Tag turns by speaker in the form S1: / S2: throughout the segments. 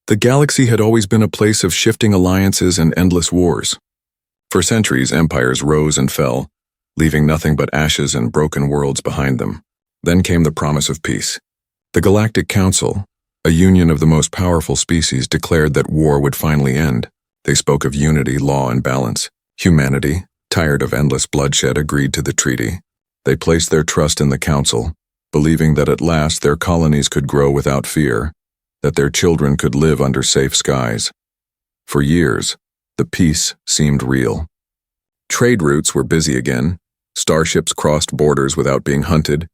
S1: The galaxy had always been a place of shifting alliances and endless wars. For centuries, empires rose and fell, leaving nothing but ashes and broken worlds behind them. Then came the promise of peace. The Galactic Council, a union of the most powerful species, declared that war would finally end. They spoke of unity, law, and balance. Humanity, tired of endless bloodshed, agreed to the treaty. They placed their trust in the Council, believing that at last their colonies could grow without fear, that their children could live under safe skies. For years, the peace seemed real. Trade routes were busy again, starships crossed borders without being hunted,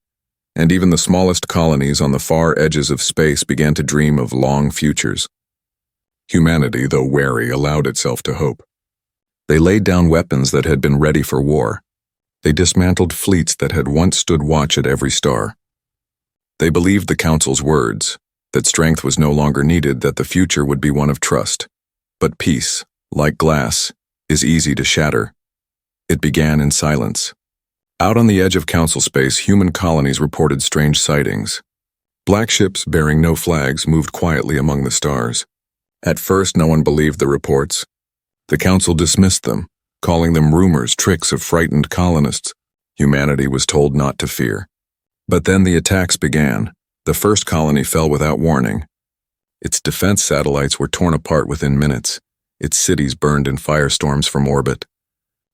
S1: and even the smallest colonies on the far edges of space began to dream of long futures. Humanity, though wary, allowed itself to hope. They laid down weapons that had been ready for war. They dismantled fleets that had once stood watch at every star. They believed the Council's words, that strength was no longer needed, that the future would be one of trust. But peace, like glass, is easy to shatter. It began in silence. Out on the edge of Council space, human colonies reported strange sightings. Black ships bearing no flags moved quietly among the stars. At first, no one believed the reports. The Council dismissed them, calling them rumors, tricks of frightened colonists. Humanity was told not to fear. But then the attacks began. The first colony fell without warning. Its defense satellites were torn apart within minutes. Its cities burned in firestorms from orbit.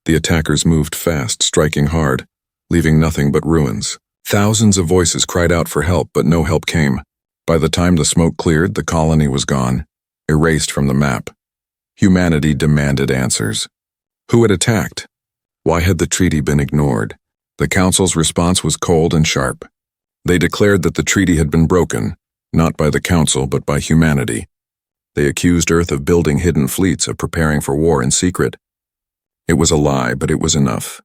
S1: The attackers moved fast, striking hard, leaving nothing but ruins. Thousands of voices cried out for help, but no help came. By the time the smoke cleared, the colony was gone, erased from the map. Humanity demanded answers. Who had attacked? Why had the treaty been ignored? The Council's response was cold and sharp. They declared that the treaty had been broken, not by the Council, but by humanity. They accused Earth of building hidden fleets, of preparing for war in secret. It was a lie, but it was enough.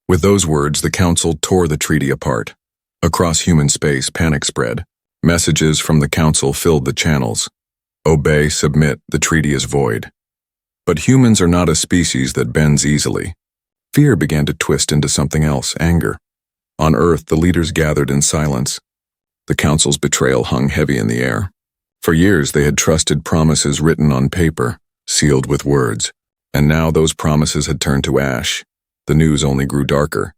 S1: With those words, the Council tore the treaty apart. Across human space, panic spread. Messages from the Council filled the channels. Obey, submit, the treaty is void. But humans are not a species that bends easily. Fear began to twist into something else, anger. On Earth, the leaders gathered in silence. The Council's betrayal hung heavy in the air. For years, they had trusted promises written on paper, sealed with words. And now those promises had turned to ash. The news only grew darker.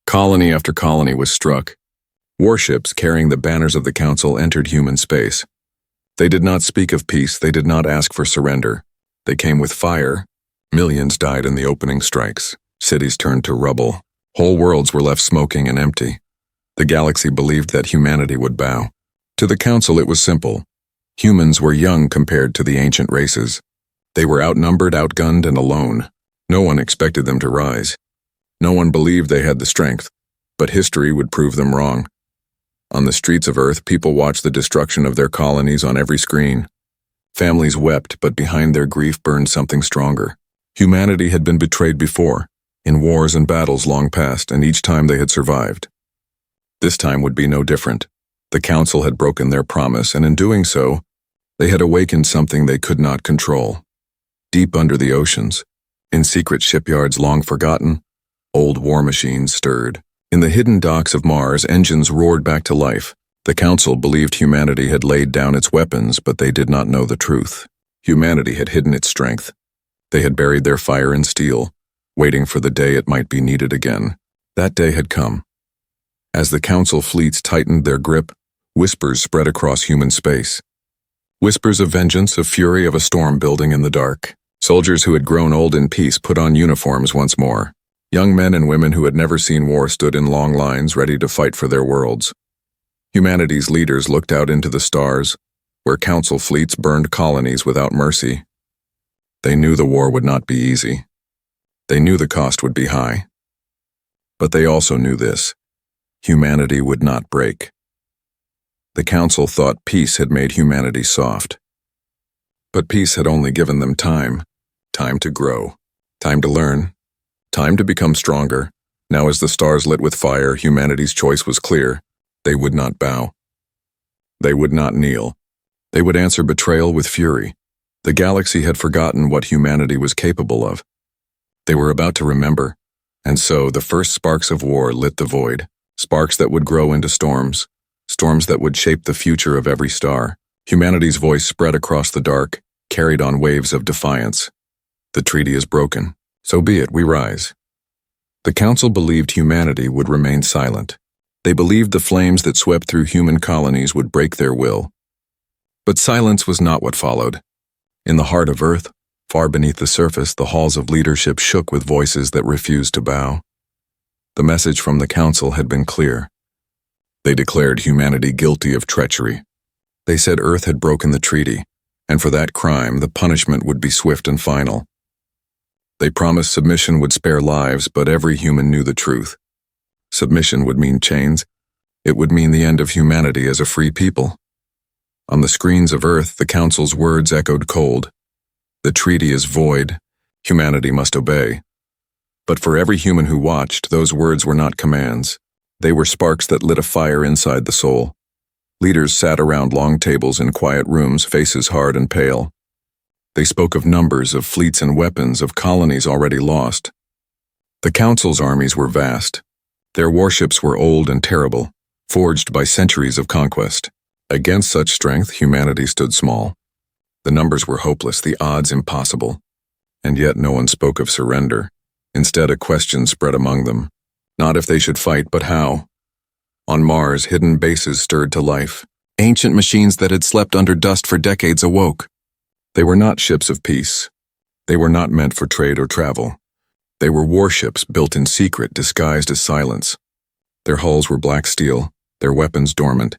S1: Colony after colony was struck. Warships carrying the banners of the Council entered human space. They did not speak of peace, they did not ask for surrender. They came with fire. Millions died in the opening strikes. Cities turned to rubble. Whole worlds were left smoking and empty. The galaxy believed that humanity would bow. To the Council, it was simple. Humans were young compared to the ancient races. They were outnumbered, outgunned, and alone. No one expected them to rise. No one believed they had the strength, but history would prove them wrong. On the streets of Earth, people watched the destruction of their colonies on every screen. Families wept, but behind their grief burned something stronger. Humanity had been betrayed before, in wars and battles long past, and each time they had survived. This time would be no different. The Council had broken their promise, and in doing so, they had awakened something they could not control. Deep under the oceans, in secret shipyards long forgotten, old war machines stirred. In the hidden docks of Mars, engines roared back to life. The Council believed humanity had laid down its weapons, but they did not know the truth. Humanity had hidden its strength. They had buried their fire in steel, waiting for the day it might be needed again. That day had come. As the Council fleets tightened their grip, whispers spread across human space. Whispers of vengeance, of fury, of a storm building in the dark. Soldiers who had grown old in peace put on uniforms once more. Young men and women who had never seen war stood in long lines, ready to fight for their worlds. Humanity's leaders looked out into the stars, where Council fleets burned colonies without mercy. They knew the war would not be easy. They knew the cost would be high. But they also knew this: humanity would not break. The Council thought peace had made humanity soft. But peace had only given them time to grow, time to learn, time to become stronger. Now as the stars lit with fire, humanity's choice was clear. They would not bow. They would not kneel. They would answer betrayal with fury. The galaxy had forgotten what humanity was capable of. They were about to remember, and so the first sparks of war lit the void, sparks that would grow into storms, storms that would shape the future of every star. Humanity's voice spread across the dark, carried on waves of defiance. The treaty is broken. So be it, we rise. The council believed humanity would remain silent. They believed the flames that swept through human colonies would break their will. But silence was not what followed. In the heart of Earth, far beneath the surface, the halls of leadership shook with voices that refused to bow. The message from the council had been clear. They declared humanity guilty of treachery. They said Earth had broken the treaty, and for that crime, the punishment would be swift and final. They promised submission would spare lives, but every human knew the truth. Submission would mean chains. It would mean the end of humanity as a free people. On the screens of Earth, the council's words echoed cold. The treaty is void. Humanity must obey. But for every human who watched, those words were not commands. They were sparks that lit a fire inside the soul. Leaders sat around long tables in quiet rooms, faces hard and pale. They spoke of numbers, of fleets and weapons, of colonies already lost. The council's armies were vast. Their warships were old and terrible, forged by centuries of conquest. Against such strength, humanity stood small. The numbers were hopeless, the odds impossible. And yet no one spoke of surrender. Instead, a question spread among them. Not if they should fight, but how. On Mars, hidden bases stirred to life. Ancient machines that had slept under dust for decades awoke. They were not ships of peace. They were not meant for trade or travel. They were warships built in secret, disguised as silence. Their hulls were black steel, their weapons dormant.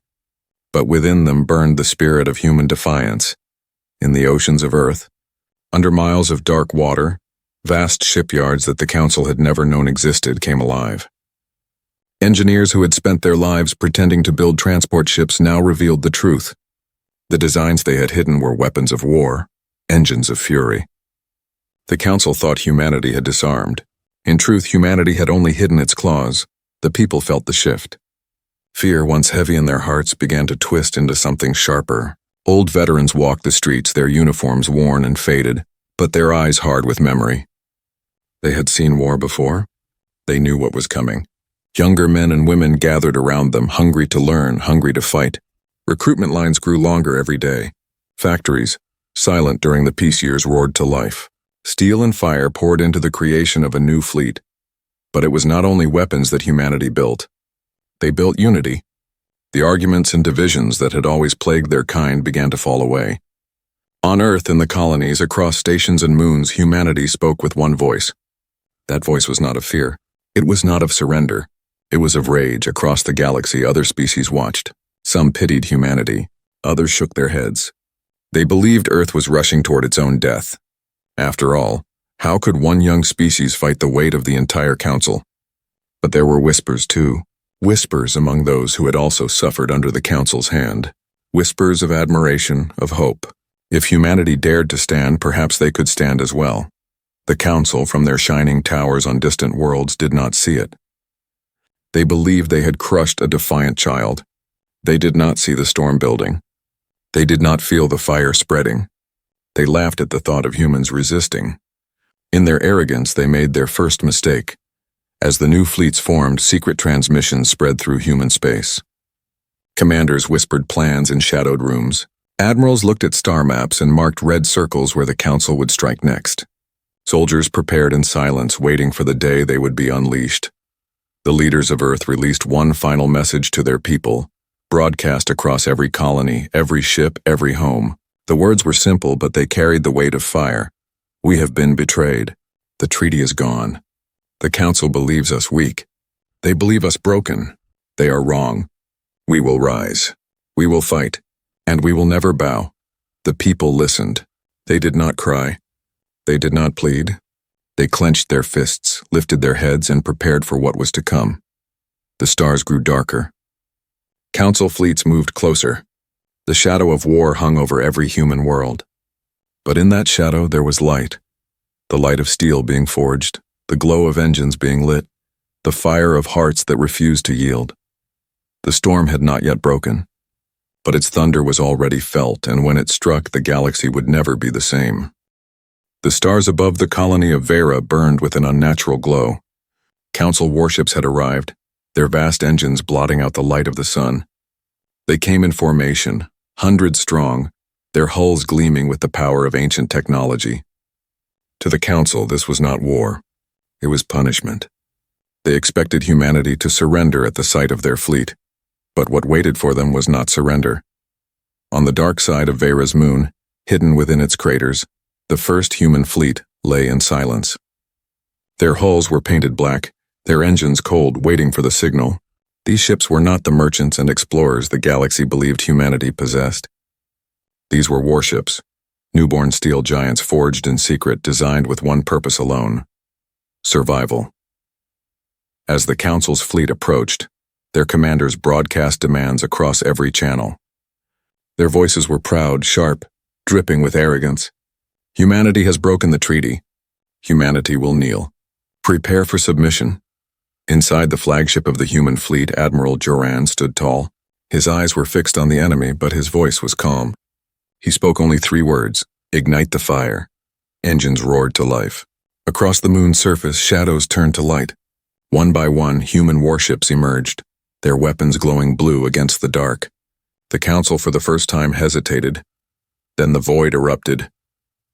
S1: But within them burned the spirit of human defiance. In the oceans of Earth, under miles of dark water, vast shipyards that the council had never known existed came alive. Engineers who had spent their lives pretending to build transport ships now revealed the truth. The designs they had hidden were weapons of war, engines of fury. The council thought humanity had disarmed. In truth, humanity had only hidden its claws. The people felt the shift. Fear, once heavy in their hearts, began to twist into something sharper. Old veterans walked the streets, their uniforms worn and faded, but their eyes hard with memory. They had seen war before. They knew what was coming. Younger men and women gathered around them, hungry to learn, hungry to fight. Recruitment lines grew longer every day. Factories, silent during the peace years, roared to life. Steel and fire poured into the creation of a new fleet. But it was not only weapons that humanity built. They built unity. The arguments and divisions that had always plagued their kind began to fall away. On Earth, in the colonies, across stations and moons, humanity spoke with one voice. That voice was not of fear. It was not of surrender. It was of rage. Across the galaxy, other species watched. Some pitied humanity. Others shook their heads. They believed Earth was rushing toward its own death. After all, how could one young species fight the weight of the entire council? But there were whispers, too. Whispers among those who had also suffered under the council's hand. Whispers of admiration, of hope. If humanity dared to stand, perhaps they could stand as well. The council, from their shining towers on distant worlds, did not see it. They believed they had crushed a defiant child. They did not see the storm building. They did not feel the fire spreading. They laughed at the thought of humans resisting. In their arrogance, they made their first mistake. As the new fleets formed, secret transmissions spread through human space. Commanders whispered plans in shadowed rooms. Admirals looked at star maps and marked red circles where the council would strike next. Soldiers prepared in silence, waiting for the day they would be unleashed. The leaders of Earth released one final message to their people, broadcast across every colony, every ship, every home. The words were simple, but they carried the weight of fire. We have been betrayed. The treaty is gone. The council believes us weak. They believe us broken. They are wrong. We will rise. We will fight. And we will never bow. The people listened. They did not cry. They did not plead. They clenched their fists, lifted their heads, and prepared for what was to come. The stars grew darker. Council fleets moved closer. The shadow of war hung over every human world. But in that shadow there was light. The light of steel being forged, the glow of engines being lit, the fire of hearts that refused to yield. The storm had not yet broken, but its thunder was already felt, and when it struck, the galaxy would never be the same. The stars above the colony of Vera burned with an unnatural glow. Council warships had arrived, their vast engines blotting out the light of the sun. They came in formation, hundreds strong, their hulls gleaming with the power of ancient technology. To the Council, this was not war. It was punishment. They expected humanity to surrender at the sight of their fleet, but what waited for them was not surrender. On the dark side of Vera's moon, hidden within its craters, the first human fleet lay in silence. Their hulls were painted black, their engines cold, waiting for the signal. These ships were not the merchants and explorers the galaxy believed humanity possessed. These were warships, newborn steel giants forged in secret, designed with one purpose alone: survival. As the Council's fleet approached, their commanders broadcast demands across every channel. Their voices were proud, sharp, dripping with arrogance. Humanity has broken the treaty. Humanity will kneel. Prepare for submission. Inside the flagship of the human fleet, Admiral Joran stood tall. His eyes were fixed on the enemy, but his voice was calm. He spoke only 3 words: ignite the fire. Engines roared to life. Across the moon's surface, shadows turned to light. One by one, human warships emerged, their weapons glowing blue against the dark. The Council for the first time hesitated. Then the void erupted.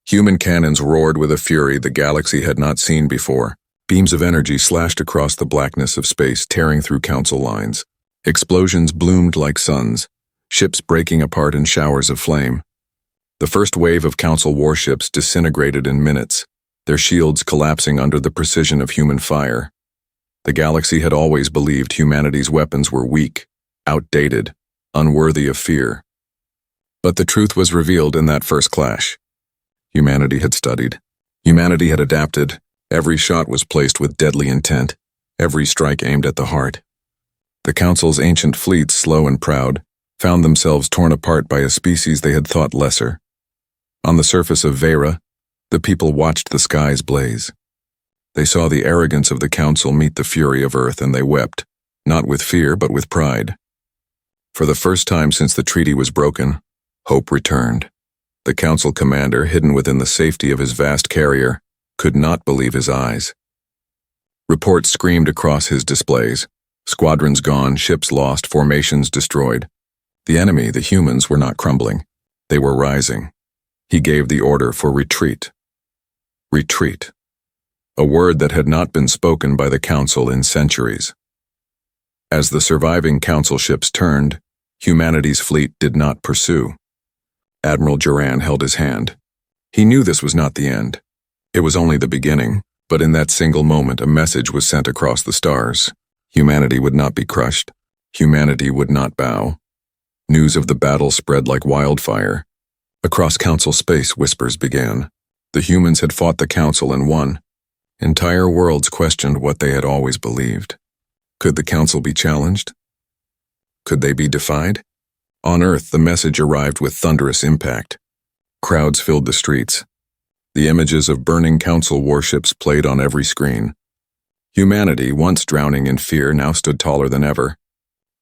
S1: Human cannons roared with a fury the galaxy had not seen before. Beams of energy slashed across the blackness of space, tearing through Council lines. Explosions bloomed like suns, ships breaking apart in showers of flame. The first wave of Council warships disintegrated in minutes, their shields collapsing under the precision of human fire. The galaxy had always believed humanity's weapons were weak, outdated, unworthy of fear. But the truth was revealed in that first clash. Humanity had studied. Humanity had adapted. Every shot was placed with deadly intent, every strike aimed at the heart. The Council's ancient fleets, slow and proud, found themselves torn apart by a species they had thought lesser. On the surface of Vera, the people watched the skies blaze. They saw the arrogance of the Council meet the fury of Earth, and they wept, not with fear but with pride. For the first time since the treaty was broken, hope returned. The Council commander, hidden within the safety of his vast carrier, could not believe his eyes. Reports screamed across his displays. Squadrons gone, ships lost, formations destroyed. The enemy, the humans, were not crumbling. They were rising. He gave the order for retreat. Retreat. A word that had not been spoken by the Council in centuries. As the surviving Council ships turned, humanity's fleet did not pursue. Admiral Joran held his hand. He knew this was not the end. It was only the beginning, but in that single moment a message was sent across the stars. Humanity would not be crushed. Humanity would not bow. News of the battle spread like wildfire. Across Council space, whispers began. The humans had fought the Council and won. Entire worlds questioned what they had always believed. Could the Council be challenged? Could they be defied? On Earth, the message arrived with thunderous impact. Crowds filled the streets. The images of burning Council warships played on every screen. Humanity, once drowning in fear, now stood taller than ever.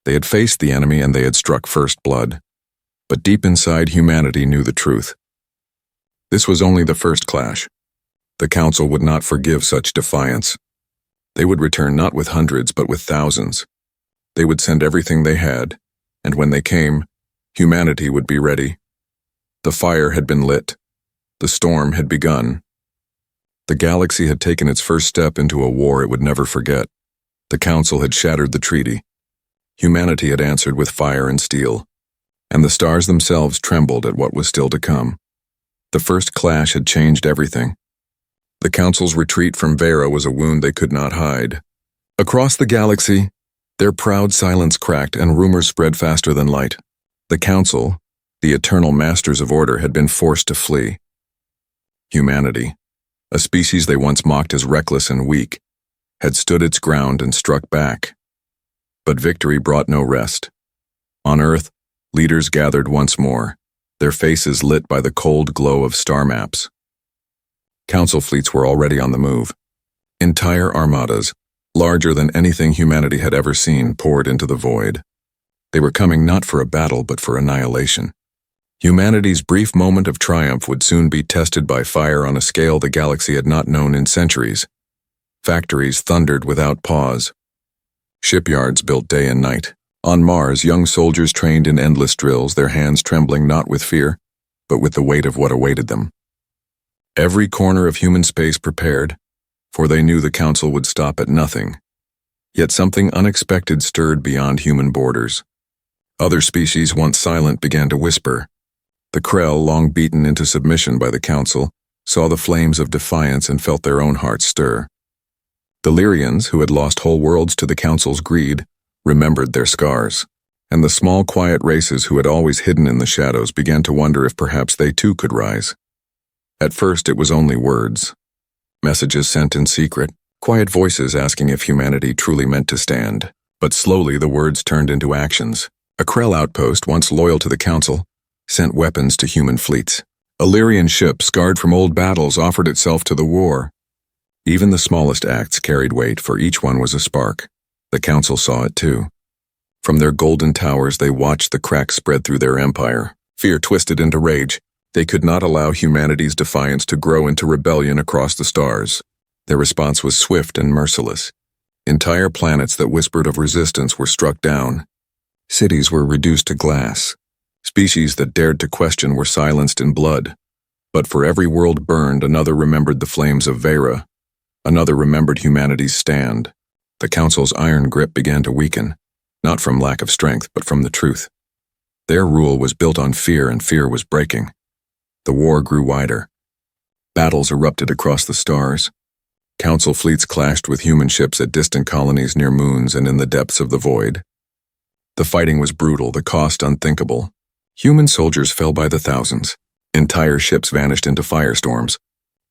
S1: They had faced the enemy and they had struck first blood. But deep inside, humanity knew the truth. This was only the first clash. The Council would not forgive such defiance. They would return not with hundreds, but with thousands. They would send everything they had, and when they came, humanity would be ready. The fire had been lit. The storm had begun. The galaxy had taken its first step into a war it would never forget. The Council had shattered the treaty. Humanity had answered with fire and steel, and the stars themselves trembled at what was still to come. The first clash had changed everything. The Council's retreat from Vera was a wound they could not hide. Across the galaxy, their proud silence cracked and rumors spread faster than light. The Council, the eternal masters of order, had been forced to flee. Humanity, a species they once mocked as reckless and weak, had stood its ground and struck back. But victory brought no rest. On Earth, leaders gathered once more, their faces lit by the cold glow of star maps. Council fleets were already on the move. Entire armadas, larger than anything humanity had ever seen, poured into the void. They were coming not for a battle, but for annihilation. Humanity's brief moment of triumph would soon be tested by fire on a scale the galaxy had not known in centuries. Factories thundered without pause. Shipyards built day and night. On Mars, young soldiers trained in endless drills, their hands trembling not with fear, but with the weight of what awaited them. Every corner of human space prepared, for they knew the Council would stop at nothing. Yet something unexpected stirred beyond human borders. Other species, once silent, began to whisper. The Krell, long beaten into submission by the Council, saw the flames of defiance and felt their own hearts stir. The Lyrians, who had lost whole worlds to the Council's greed, remembered their scars, and the small, quiet races who had always hidden in the shadows began to wonder if perhaps they too could rise. At first it was only words. Messages sent in secret, quiet voices asking if humanity truly meant to stand. But slowly the words turned into actions. A Krell outpost, once loyal to the Council, sent weapons to human fleets. A Lyrian ship, scarred from old battles, offered itself to the war. Even the smallest acts carried weight, for each one was a spark. The Council saw it too. From their golden towers they watched the cracks spread through their empire. Fear twisted into rage. They could not allow humanity's defiance to grow into rebellion across the stars. Their response was swift and merciless. Entire planets that whispered of resistance were struck down. Cities were reduced to glass. Species that dared to question were silenced in blood. But for every world burned, another remembered the flames of Vera. Another remembered humanity's stand. The Council's iron grip began to weaken, not from lack of strength, but from the truth. Their rule was built on fear, and fear was breaking. The war grew wider. Battles erupted across the stars. Council fleets clashed with human ships at distant colonies near moons and in the depths of the void. The fighting was brutal, the cost unthinkable. Human soldiers fell by the thousands. Entire ships vanished into firestorms.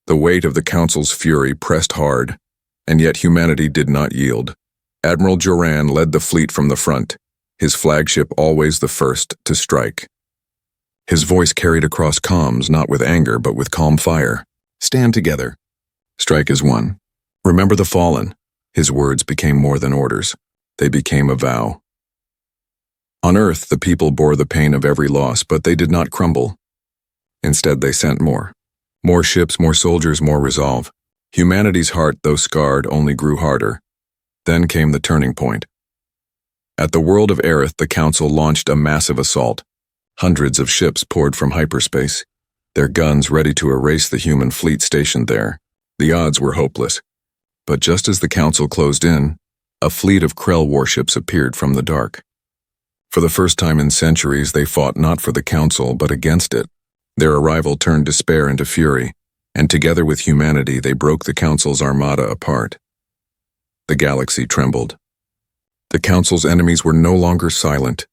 S1: The weight of the Council's fury pressed hard, and yet humanity did not yield. Admiral Joran led the fleet from the front, his flagship always the first to strike. His voice carried across comms, not with anger, but with calm fire. Stand together. Strike as one. Remember the fallen. His words became more than orders. They became a vow. On Earth, the people bore the pain of every loss, but they did not crumble. Instead, they sent more. More ships, more soldiers, more resolve. Humanity's heart, though scarred, only grew harder. Then came the turning point. At the world of Aerith, the Council launched a massive assault. Hundreds of ships poured from hyperspace, their guns ready to erase the human fleet stationed there. The odds were hopeless. But just as the Council closed in, a fleet of Krell warships appeared from the dark. For the first time in centuries, they fought not for the Council, but against it. Their arrival turned despair into fury, and together with humanity, they broke the Council's armada apart. The galaxy trembled. The Council's enemies were no longer silent.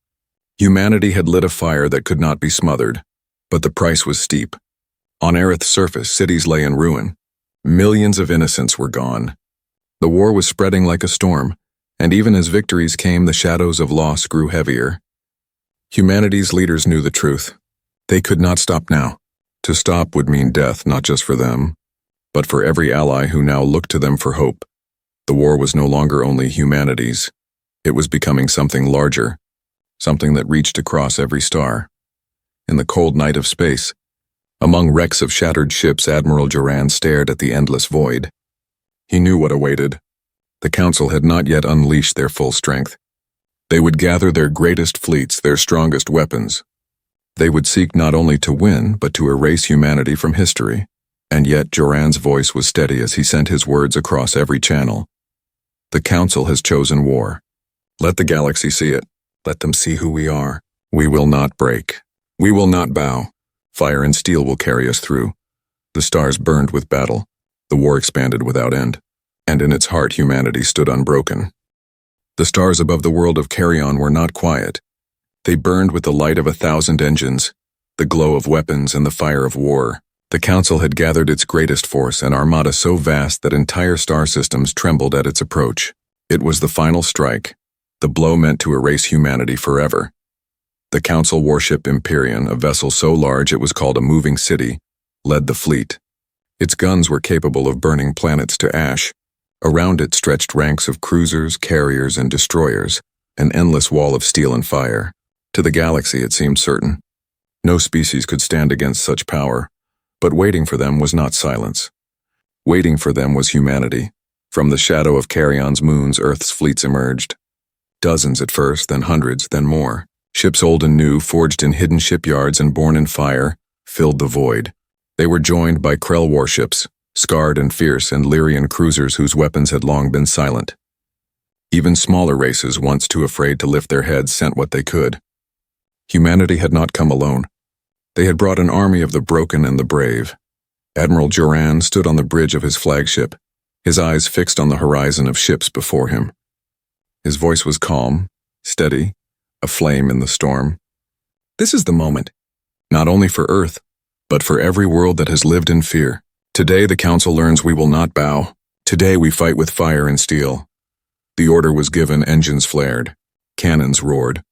S1: Humanity had lit a fire that could not be smothered, but the price was steep. On Aerith's surface, cities lay in ruin. Millions of innocents were gone. The war was spreading like a storm, and even as victories came, the shadows of loss grew heavier. Humanity's leaders knew the truth. They could not stop now. To stop would mean death, not just for them, but for every ally who now looked to them for hope. The war was no longer only humanity's. It was becoming something larger, something that reached across every star. In the cold night of space, among wrecks of shattered ships, Admiral Joran stared at the endless void. He knew what awaited. The Council had not yet unleashed their full strength. They would gather their greatest fleets, their strongest weapons. They would seek not only to win, but to erase humanity from history. And yet Joran's voice was steady as he sent his words across every channel. The Council has chosen war. Let the galaxy see it. Let them see who we are. We will not break. We will not bow. Fire and steel will carry us through. The stars burned with battle. The war expanded without end. And in its heart humanity stood unbroken. The stars above the world of Carrion were not quiet. They burned with the light of 1,000 engines, the glow of weapons and the fire of war. The Council had gathered its greatest force, an armada so vast that entire star systems trembled at its approach. It was the final strike, the blow meant to erase humanity forever. The Council warship Empyrean, a vessel so large it was called a moving city, led the fleet. Its guns were capable of burning planets to ash. Around it stretched ranks of cruisers, carriers, and destroyers, an endless wall of steel and fire. To the galaxy it seemed certain. No species could stand against such power, but waiting for them was not silence. Waiting for them was humanity. From the shadow of Carrion's moons, Earth's fleets emerged. Dozens at first, then hundreds, then more. Ships old and new, forged in hidden shipyards and born in fire, filled the void. They were joined by Krell warships, scarred and fierce, and Lyrian cruisers whose weapons had long been silent. Even smaller races, once too afraid to lift their heads, sent what they could. Humanity had not come alone. They had brought an army of the broken and the brave. Admiral Duran stood on the bridge of his flagship, his eyes fixed on the horizon of ships before him. His voice was calm, steady, a flame in the storm. This is the moment, not only for Earth, but for every world that has lived in fear. Today the Council learns we will not bow. Today we fight with fire and steel. The order was given, engines flared, cannons roared.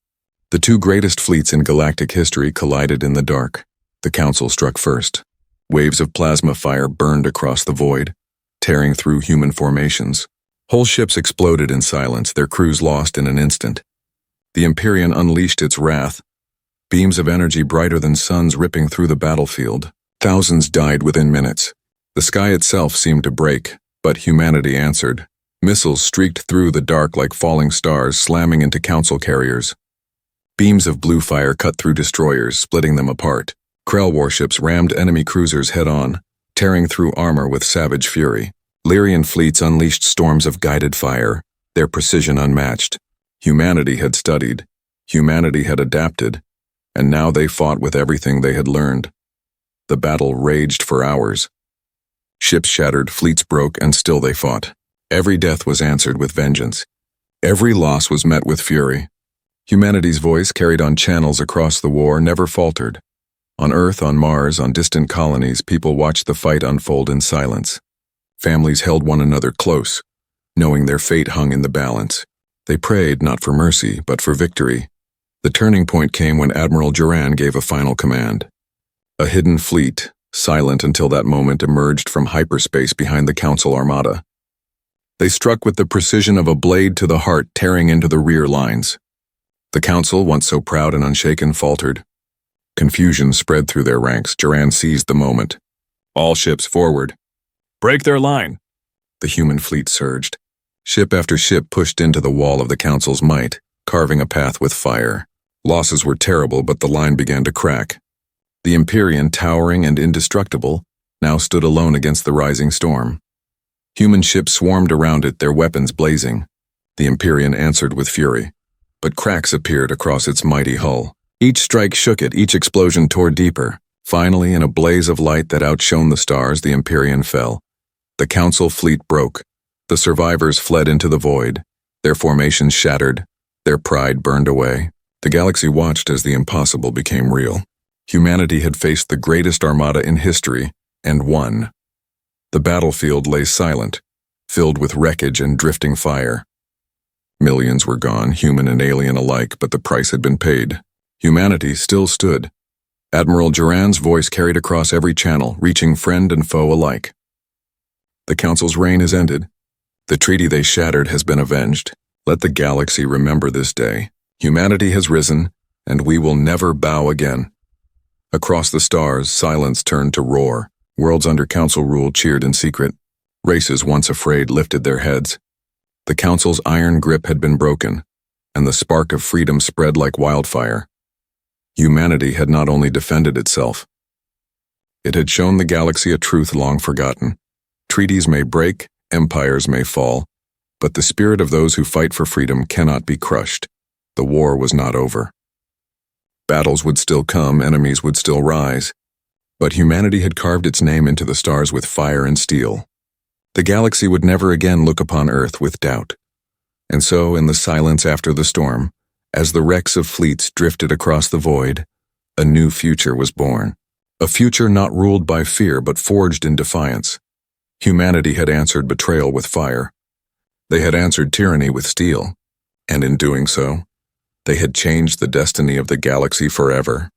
S1: The two greatest fleets in galactic history collided in the dark. The Council struck first. Waves of plasma fire burned across the void, tearing through human formations. Whole ships exploded in silence, their crews lost in an instant. The Empyrean unleashed its wrath, beams of energy brighter than suns ripping through the battlefield. Thousands died within minutes. The sky itself seemed to break, but humanity answered. Missiles streaked through the dark like falling stars, slamming into Council carriers. Beams of blue fire cut through destroyers, splitting them apart. Krell warships rammed enemy cruisers head-on, tearing through armor with savage fury. Lyrian fleets unleashed storms of guided fire, their precision unmatched. Humanity had studied, humanity had adapted, and now they fought with everything they had learned. The battle raged for hours. Ships shattered, fleets broke, and still they fought. Every death was answered with vengeance. Every loss was met with fury. Humanity's voice, carried on channels across the war, never faltered. On Earth, on Mars, on distant colonies, people watched the fight unfold in silence. Families held one another close, knowing their fate hung in the balance. They prayed not for mercy, but for victory. The turning point came when Admiral Duran gave a final command. A hidden fleet, silent until that moment, emerged from hyperspace behind the Council armada. They struck with the precision of a blade to the heart, tearing into the rear lines. The Council, once so proud and unshaken, faltered. Confusion spread through their ranks. Duran seized the moment. All ships forward. Break their line! The human fleet surged. Ship after ship pushed into the wall of the Council's might, carving a path with fire. Losses were terrible, but the line began to crack. The Empyrean, towering and indestructible, now stood alone against the rising storm. Human ships swarmed around it, their weapons blazing. The Empyrean answered with fury, but cracks appeared across its mighty hull. Each strike shook it, each explosion tore deeper. Finally, in a blaze of light that outshone the stars, the Empyrean fell. The Council fleet broke. The survivors fled into the void. Their formations shattered. Their pride burned away. The galaxy watched as the impossible became real. Humanity had faced the greatest armada in history, and won. The battlefield lay silent, filled with wreckage and drifting fire. Millions were gone, human and alien alike, but the price had been paid. Humanity still stood. Admiral Duran's voice carried across every channel, reaching friend and foe alike. The Council's reign is ended. The treaty they shattered has been avenged. Let the galaxy remember this day. Humanity has risen, and we will never bow again. Across the stars, silence turned to roar. Worlds under Council rule cheered in secret. Races once afraid lifted their heads. The Council's iron grip had been broken, and the spark of freedom spread like wildfire. Humanity had not only defended itself, it had shown the galaxy a truth long forgotten. Treaties may break, empires may fall, but the spirit of those who fight for freedom cannot be crushed. The war was not over. Battles would still come, enemies would still rise, but humanity had carved its name into the stars with fire and steel. The galaxy would never again look upon Earth with doubt. And so, in the silence after the storm, as the wrecks of fleets drifted across the void, a new future was born. A future not ruled by fear but forged in defiance. Humanity had answered betrayal with fire. They had answered tyranny with steel. And in doing so, they had changed the destiny of the galaxy forever.